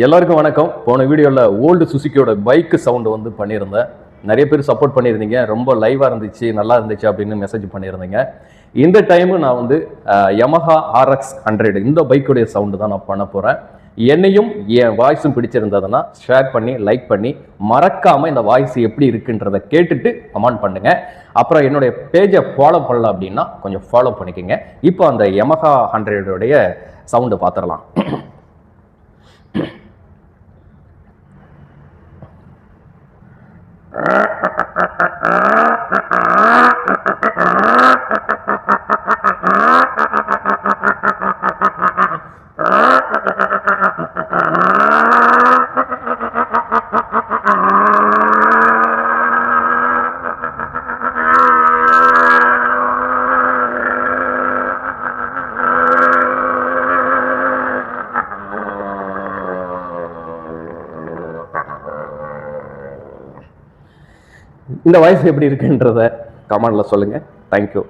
எல்லாருக்கும் வணக்கம். போன வீடியோவில் ஓல்டு சுசுக்கியோட பைக்கு சவுண்டு வந்து பண்ணியிருந்தேன். நிறைய பேர் சப்போர்ட் பண்ணியிருந்தீங்க, ரொம்ப லைவாக இருந்துச்சு, நல்லா இருந்துச்சு அப்படின்னு மெசேஜ் பண்ணியிருந்தீங்க. இந்த டைமு நான் வந்து Yamaha RX 100 இந்த பைக்குடைய சவுண்டு தான் நான் பண்ண போகிறேன். என்னையும் என் வாய்ஸும் பிடிச்சிருந்ததுன்னா ஷேர் பண்ணி லைக் பண்ணி மறக்காமல் இந்த வாய்ஸ் எப்படி இருக்குன்றதை கேட்டுட்டு கமெண்ட் பண்ணுங்க. அப்புறம் என்னுடைய பேஜை ஃபாலோ பண்ணல அப்படின்னா கொஞ்சம் ஃபாலோ பண்ணிக்கோங்க. இப்போ அந்த Yamaha 100 சவுண்டு பார்த்துடலாம். இந்த வாய்ஸ் எப்படி இருக்குன்றத கமெண்ட்ல சொல்லுங்க. தேங்க்யூ.